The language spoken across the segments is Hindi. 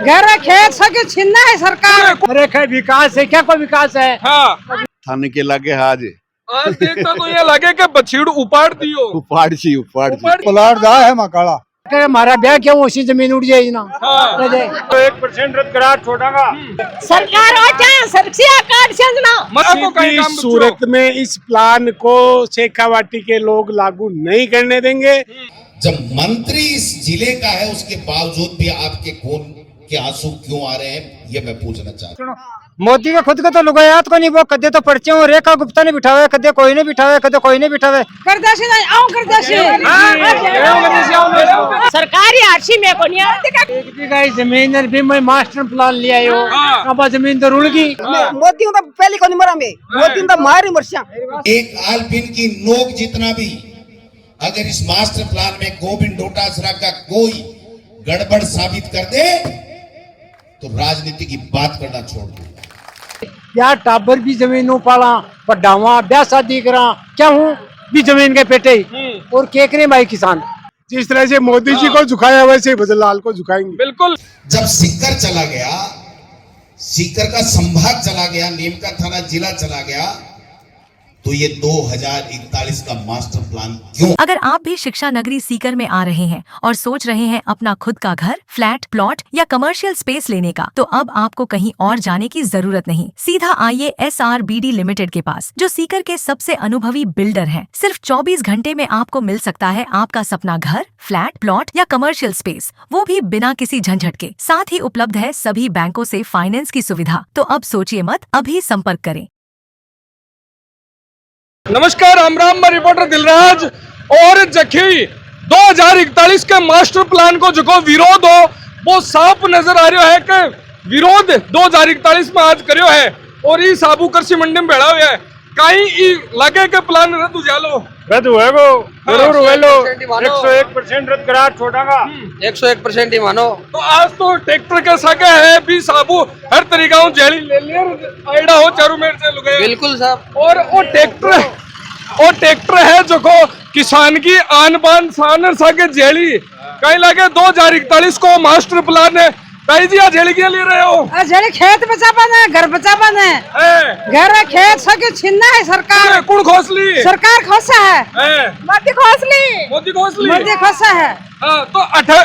घर खेत सके छीनना है सरकार। अरे क्या विकास है, क्या कोई विकास है? हाँ थाने के लागे आज आज देखता तो ये लगे कि बछीड़ उपाड़ दियो। उपाड़ प्लाट दा है मकाड़ा हमारा ब्याह क्यों उसी जमीन उड़ जाएगी ना। हाँ। तो 1% रद्द करा छोड़ागा सरकार सूरत में इस प्लान को शेखावाटी के लोग लागू नहीं करने देंगे। जब मंत्री इस जिले का है उसके बावजूद भी आपके खून के आंसू क्यों आ रहे हैं, ये मैं पूछना चाहता हूँ। मोदी का खुद का तो लुगायात को नहीं, वो कदे तो पर्चे हो रेखा गुप्ता ने बिठावे, कदे कोई नहीं बिठावे, कदे कोई नहीं बिठावे। करदाशी नहीं आऊं करदाशी सरकारी आरसी में को नहीं एक जगह जमीन भी मैं मास्टर प्लान ले आयो, अब जमीन तो रुड़ गई। मोदी तो पहले को नहीं मरा में, मोदी तो मारी मरसा। एक आलपिन की नोक जितना भी अगर इस मास्टर प्लान में गोविंद डोटासरा का कोई गड़बड़ साबित कर दे तो राजनीति की बात करना छोड़ दो। यार टाबर भी जमीन पाला पढ़ावा ब्याह शादी करा, क्या हूँ भी जमीन के पेटे और केकरे भाई किसान। जिस तरह से मोदी जी को झुकाया वैसे भजनलाल को झुकाएंगे। बिल्कुल। जब सीकर चला गया, सीकर का संभाग चला गया, नीमका थाना जिला चला गया, तो ये 2041 का मास्टर प्लान क्यों? अगर आप भी शिक्षा नगरी सीकर में आ रहे हैं और सोच रहे हैं अपना खुद का घर, फ्लैट, प्लॉट या कमर्शियल स्पेस लेने का, तो अब आपको कहीं और जाने की जरूरत नहीं। सीधा आइए SRBD लिमिटेड के पास, जो सीकर के सबसे अनुभवी बिल्डर हैं। सिर्फ 24 घंटे में आपको मिल सकता है आपका सपना घर, फ्लैट, प्लॉट या कमर्शियल स्पेस, वो भी बिना किसी झंझट के। साथ ही उपलब्ध है सभी बैंकों से फाइनेंस की सुविधा। तो अब सोचिए मत, अभी संपर्क करें। नमस्कार, राम मैं रिपोर्टर दिलराज। और जखी 2041 के मास्टर प्लान को जो विरोध हो वो साफ नजर आ रहा है कि विरोध 2041 में आज करियो है और ये साबू कृषि मंडी में बैठा हुआ है। कहीं लगे के प्लान रद्द हो जालो, रद्द हुएगो, जरूर हुएलो। 101% रद्द करा छोड़ागा, 101% ही मानो। तो आज तो ट्रैक्टर के सके है भी साबू हर तरीका जेली ले लिया आइडा हो चारों मेर से लुगे। बिल्कुल साहब। और वो ट्रैक्टर है जो को किसान की आन बान शान सके जेली कहीं लगे 2041 को मास्टर प्लान है। कहीं जी जेली के ले रहे हो? जेली खेत बचा पाना, घर बचा पाना है। घर खेत सके छीनना है सरकार। कौन खोसली? सरकार खोसा है। मोदी खोसा है। हाँ, तो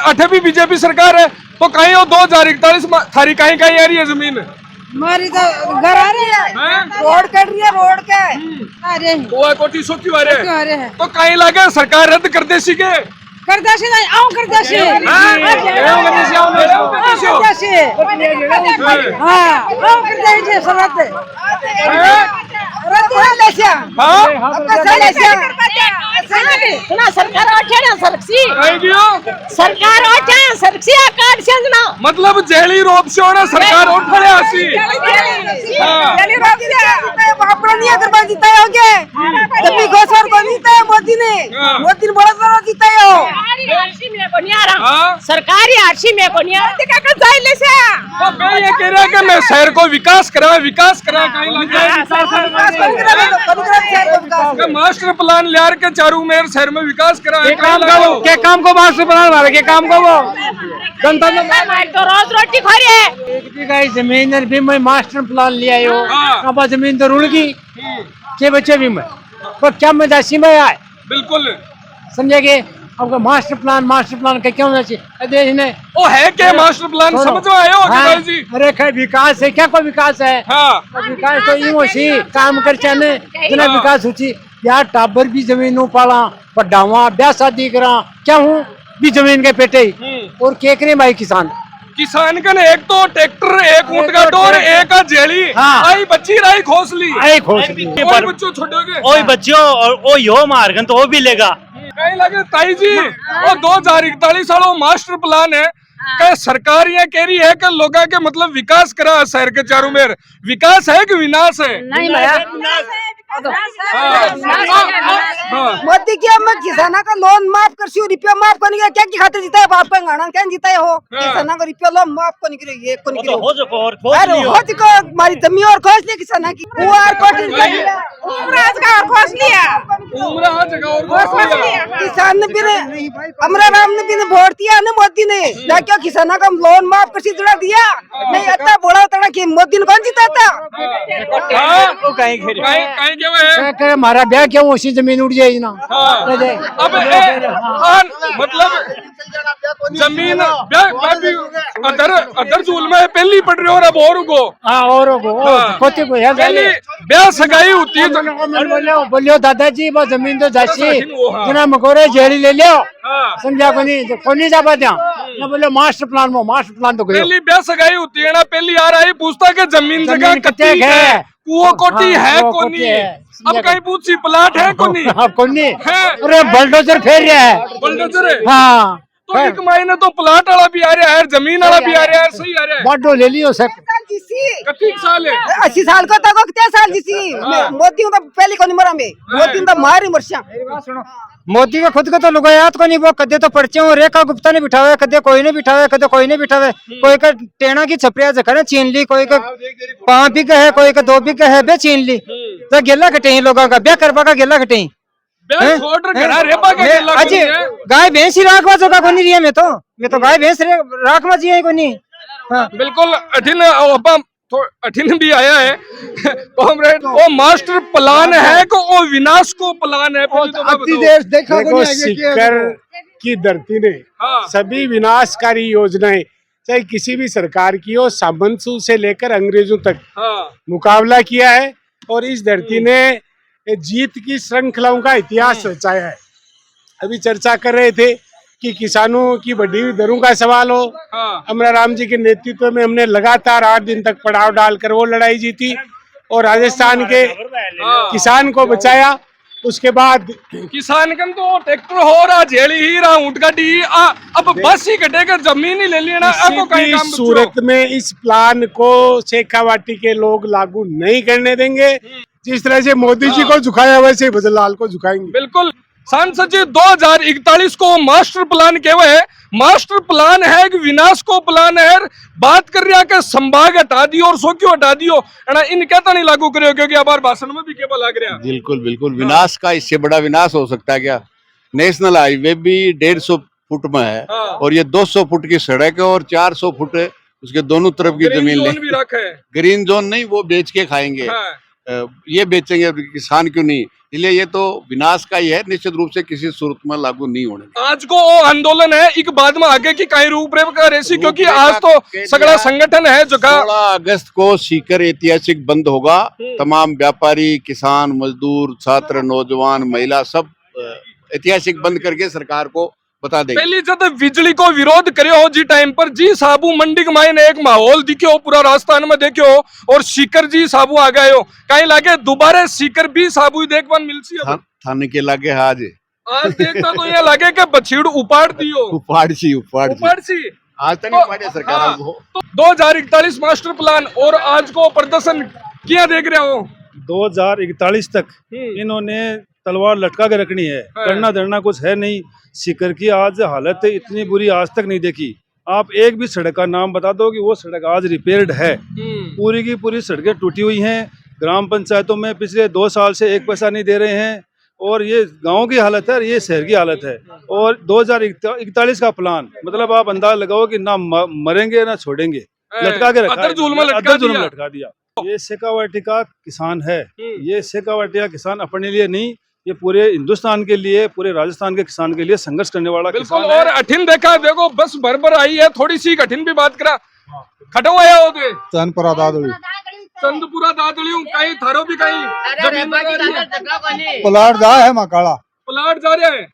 अठे भी बीजेपी सरकार है, तो कहीं 2041 थारी कहीं कहीं आ रही है जमीन हमारी तो घर आ रही है, रोड कट रही है, रोड के आ रही है। कोटी सो क्यों आ रहे है? तो कहीं लगे सरकार रद्द कर दे सी के करदाशी नहीं आऊं करदाशी मतलब जेली रोप से होना सरकार उठे आसी मोदी ने बड़ा जीता हो सरकारी आरसी में को नहीं ये कह रहा कि मैं शहर को विकास करा कहीं लगे मास्टर प्लान लियार के चारू मेर शहर में विकास करा के काम को मास्टर प्लान वाले के काम को वो जनता तो रोज रोटी खा रही है। एक जगह जमीन भी मैं मास्टर प्लान ले आयो, अब जमीन तो रुड़ गई के बच्चे भी मैं पर क्या मदासी में आए। बिल्कुल समझेगे। अब मास्टर प्लान का क्यों चाहिए ने वो है क्या मास्टर प्लान समझ में आयो? हाँ, जी अरे क्या विकास है, क्या कोई विकास है? हाँ। विकास तो यूं सी काम कर चाने जना विकास होची। यार टाबर भी जमीन पाला पढ़ावा ब्याह शादी करा, क्या हूँ भी जमीन के पेटे और केकरे भाई किसान का ने एक तो ट्रैक्टर, एक ऊंट का डोर, एक जेली। हाँ। आई बच्ची राई खोसली बच्चों छोड़ोगे ओए बच्चों और ओ यो मारगन तो वो भी लेगा। कहीं लगे ताई जी वो 2041 वाला मास्टर प्लान है कि सरकार ये कह रही है कि लोगों के मतलब विकास करा शहर के चारों मेर। विकास है कि विनाश है? नहीं मोदी की हम किसाना का लोन माफ कर सी रुपया माफ करने के क्या की खातिर जीता है बाप का गाना क्या जीता है हो किसाना का रुपया लोन माफ करने के लिए को नहीं हो सको और खोज अरे लियो। हो को हमारी जमीन और खोज ली किसाना की वो और कोट उमराज का और खोज लिया उमराज का और खोज लिया। किसान ने भी अमरा राम ने भी वोट दिया ना मोदी ने ना क्यों किसाना का लोन माफ कर सी जुड़ा दिया नहीं इतना बड़ा तड़ा कि मोदी ने कौन जीता था कहीं क्या है कहे हमारा ब्याह क्यों उसी जमीन उड़ जाएगी ना। अब मतलब जमीन अदर अदर झूल में पहली पड़ रही और अब और को हाँ और कोती को पहली ब्याह सगाई होती है बोलियो दादाजी वो जमीन तो जासी जना मकोरे जेड़ी ले लियो समझा को नहीं जा पाते ना बोले मास्टर प्लान तो पहली ब्याह सगाई होती है ना पहली आ रही पूछता कि जमीन जगह कच्ची है कुओं कोटी है कोनी है अब कहीं पूछ सी प्लाट है कोनी कोनी अरे बुलडोजर फेर रहा है बुलडोजर है हाँ तो एक महीने तो प्लाट वाला भी आ रहा है जमीन वाला भी आ रहा है सही आ रहा है बाडो ले लियो सर कति साल है 80 साल को तक कितने साल जिसी मोदी तो पहले को नहीं मरा में मोदी तो मारी मरसा मोदी का खुद का तो लुगायात को नहीं वो कदे तो पर्चे हो रेखा गुप्ता ने बिठावे कदे कोई ने बिठावे कदे कोई ने बिठावे कोई का टेना की छपरिया जखा छीन ली कोई का 5 बीघा है कोई का 2 बीघा है बे छीन ली तो गेला कटे लोगों का ब्याह करवा का गेला कटे अजी गाय भैंस ही राखवा चुका को नहीं रिया मैं तो गाय भैंस राखवा जी को नहीं बिल्कुल अठिन भी आया है कॉमरेड वो मास्टर प्लान है को वो विनाश को प्लान है देखो सीकर की धरती ने सभी विनाशकारी योजनाएं चाहे किसी भी सरकार की हो सामंतों से लेकर अंग्रेजों तक मुकाबला किया है और इस धरती ने जीत की श्रृंखलाओं का इतिहास रचाया है। अभी चर्चा कर रहे थे कि किसानों की बढ़ी हुई दरों का सवाल हो अमरा राम जी के नेतृत्व में हमने लगातार 8 दिन तक पड़ाव डालकर वो लड़ाई जीती और राजस्थान के किसान को बचाया। उसके बाद किसान कन तो ट्रैक्टर हो रहा झेली ही रहा ऊँट गाड़ी अब बस ही कटेगा जमीन ही ले लेना सूरत में इस प्लान को शेखावाटी के लोग लागू नहीं करने देंगे। जिस तरह से मोदी जी को झुकाया वैसे भजनलाल को झुकाएंगे। बिल्कुल सांसद जी 2041 को मास्टर प्लान केवल है मास्टर प्लान है कि विनाश को प्लान है बात कर रहा कि संभाग हटा दियो और सो क्यों हटा दियो इन कहता नहीं लागू करियो क्योंकि अब भाषण में भी केवल लग रहा। बिल्कुल विनाश का इससे बड़ा विनाश हो सकता है क्या। नेशनल हाईवे भी 150 फुट में है और ये 200 फुट की सड़क है और 400 फुट उसके दोनों तरफ की जमीन ले ग्रीन जोन नहीं वो बेच के खाएंगे ये बेचेंगे किसान क्यों नहीं। इसलिए ये तो विनाश का ही है निश्चित रूप से किसी सूरत में लागू नहीं होने। आज को वो आंदोलन है एक बाद में आगे की कई रूपरेखा रेसी क्योंकि आज तो सगड़ा संगठन है जो 16 अगस्त को सीकर ऐतिहासिक बंद होगा। तमाम व्यापारी किसान मजदूर छात्र नौजवान महिला सब ऐतिहासिक बंद करके सरकार को बता देंगे। पहली जब बिजली को विरोध करे हो जी टाइम पर जी साबू मंडी के मायने एक माहौल दिखे हो पूरा राजस्थान में देखे हो और सीकर जी साबू आ गए हो कहीं लागे दोबारा सीकर भी साबू देखभाल मिलती है थाने के लागे आज देखता तो ये लगे कि बछीड़ उपाड़ दियो उपाड़ सी आज तक नहीं सरकार को 2041 मास्टर प्लान और आज को प्रदर्शन क्या देख रहे हो 2041 तक इन्होंने तलवार लटका के रखनी है करना धरना कुछ है नहीं। सीकर की आज हालत इतनी बुरी आज तक नहीं देखी। आप एक भी सड़क का नाम बता दो कि वो सड़क आज रिपेयर्ड है। पूरी की पूरी सड़कें टूटी हुई हैं। ग्राम पंचायतों में पिछले 2 साल से 1 पैसा नहीं दे रहे हैं और ये गांव की हालत है और ये शहर की हालत है। और 2041 का प्लान मतलब आप अंदाज लगाओ कि ना मरेंगे ना छोड़ेंगे लटका के रखा लटका दिया। ये शेखावाटी का किसान है। ये शेखावाटी का किसान अपने लिए नहीं ये पूरे हिंदुस्तान के लिए पूरे राजस्थान के किसान के लिए संघर्ष करने वाला किसान है। और अठिन देखा देखो बस भर आई है थोड़ी सी कठिन भी बात करा खटो आया हो दे चंदपुरा दादड़ी कहीं थारो भी कहीं जमीन प्लाट जा है मकाड़ा प्लाट जा रहा है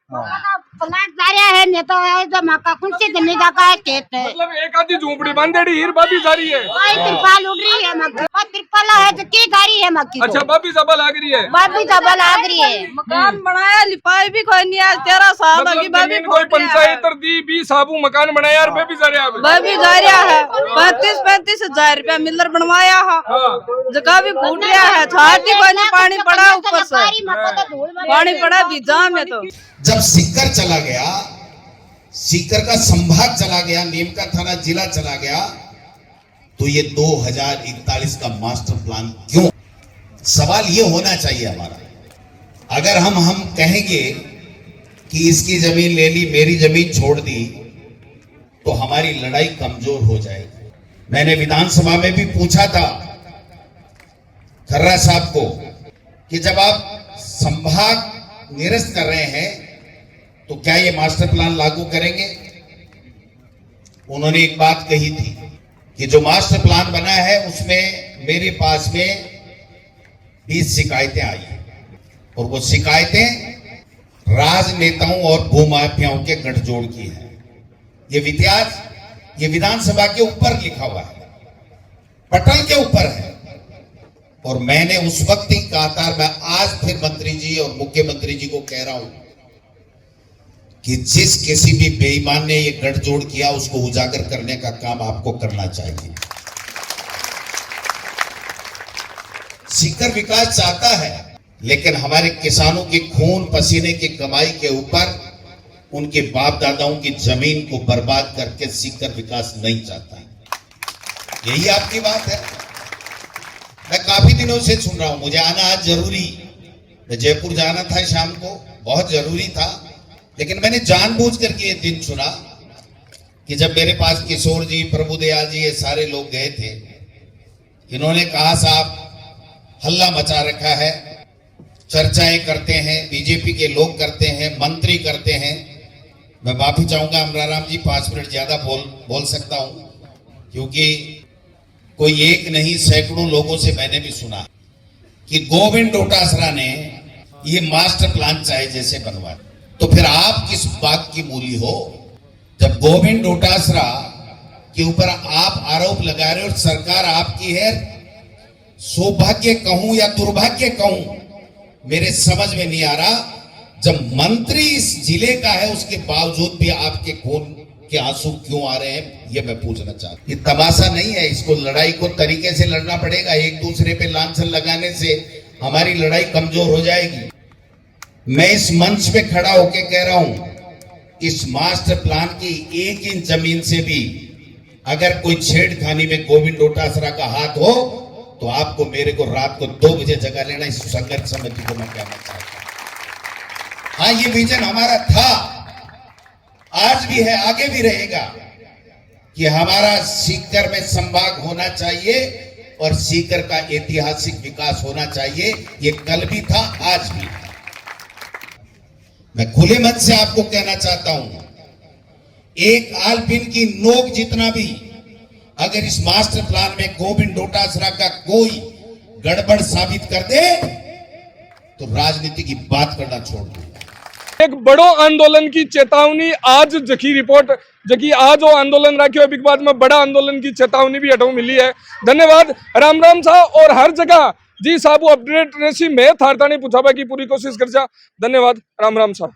प्लाट सारे है नहीं तो जो मक्का कुंची जमीन का है खेत है। मतलब एक आधी झोपड़ी बांधेड़ी हीर बाबी जारी है। कोई तिरपाल उड़ रही है मक्की और तिरपाल है जो की गाड़ी है मक्की। अच्छा बाबी जबा लाग रही है। बाबी जबा लाग रही है। मकान बनाया लिपाई भी कोई नहीं आज 13 साल मतलब होगी बाबी कोई पंचायत दी 20 साबू मकान बनाया यार बेबी जा रहा है। बाबी जा रहा है 35 हजार रुपया मिलर बनवाया है जगह भी फूट रहा है छाती कोई नहीं पानी पड़ा ऊपर से पानी पड़ा बीजा में तो। जब सीकर चला गया, सीकर का संभाग चला गया, नीमका थाना जिला चला गया, तो ये 2041 का मास्टर प्लान क्यों? सवाल ये होना चाहिए हमारा। अगर हम कहेंगे कि इसकी जमीन ले ली, मेरी जमीन छोड़ दी, तो हमारी लड़ाई कमजोर हो जाएगी। मैंने विधानसभा में भी पूछा था खर्रा साहब को कि जब आप संभाग निरस्त कर रहे हैं तो क्या ये मास्टर प्लान लागू करेंगे? उन्होंने एक बात कही थी कि जो मास्टर प्लान बना है उसमें मेरे पास में 20 शिकायतें आई और वो शिकायतें राजनेताओं और भूमाफियाओं के गठजोड़ की है। ये विधानसभा के ऊपर लिखा हुआ है, पटल के ऊपर है। और मैंने उस वक्त ही कहा था, मैं आज फिर मंत्री जी और मुख्यमंत्री जी को कह रहा हूं कि जिस किसी भी बेईमान ने ये गठजोड़ किया उसको उजागर करने का काम आपको करना चाहिए। सीकर विकास चाहता है, लेकिन हमारे किसानों के खून पसीने की कमाई के ऊपर उनके बाप दादाओं की जमीन को बर्बाद करके सीकर विकास नहीं चाहता है। यही आपकी बात है। मैं काफी दिनों से सुन रहा हूं, मुझे आना आज जरूरी, मैं जयपुर जाना था शाम को, बहुत जरूरी था, लेकिन मैंने जानबूझ करके ये दिन चुना कि जब मेरे पास किशोर जी, प्रभुदयाल जी, ये सारे लोग गए थे, इन्होंने कहा साहब हल्ला मचा रखा है, चर्चाएं करते हैं, बीजेपी के लोग करते हैं, मंत्री करते हैं। मैं माफी चाहूंगा अमराराम जी, 5 मिनट ज्यादा बोल सकता हूं, क्योंकि कोई एक नहीं सैकड़ों लोगों से मैंने भी सुना कि गोविंद डोटासरा ने ये मास्टर प्लान चाहे जैसे बनवा, तो फिर आप किस बात की मूली हो जब गोविंद डोटासरा के ऊपर आप आरोप लगा रहे हो और सरकार आपकी है? सौभाग्य कहूं या दुर्भाग्य कहूं, मेरे समझ में नहीं आ रहा। जब मंत्री इस जिले का है उसके बावजूद भी आपके खून के आंसू क्यों आ रहे हैं, ये मैं पूछना चाहता हूं। ये तमाशा नहीं है, इसको लड़ाई को तरीके से लड़ना पड़ेगा। एक दूसरे पे लांछन लगाने से हमारी लड़ाई कमजोर हो जाएगी। मैं इस मंच पे खड़ा होके कह रहा हूं, इस मास्टर प्लान की 1 इंच जमीन से भी अगर कोई छेड़खानी में गोविंद डोटासरा का हाथ हो तो आपको मेरे को रात को 2 बजे जगा लेना। इस संघर्ष समिति को मैं कहना चाहता हूं, हाँ ये विजन हमारा था, आज भी है, आगे भी रहेगा कि हमारा सीकर में संभाग होना चाहिए और सीकर का ऐतिहासिक विकास होना चाहिए। ये कल भी था, आज भी। मैं खुले मन से आपको कहना चाहता हूं, एक आलपिन की नोक जितना भी अगर इस मास्टर प्लान में गोविंद डोटासरा का कोई गड़बड़ साबित कर दे तो राजनीति की बात करना छोड़ दो। एक बड़ो आंदोलन की चेतावनी आज जकी रिपोर्ट जकी आज वो आंदोलन रखे बिग बाद में बड़ा आंदोलन की चेतावनी भी हटो मिली है। धन्यवाद राम राम सा। और हर जगह जी साहब अपडेट रेसी में थारतानी पूछाबा की पूरी कोशिश कर जा। धन्यवाद राम राम सा।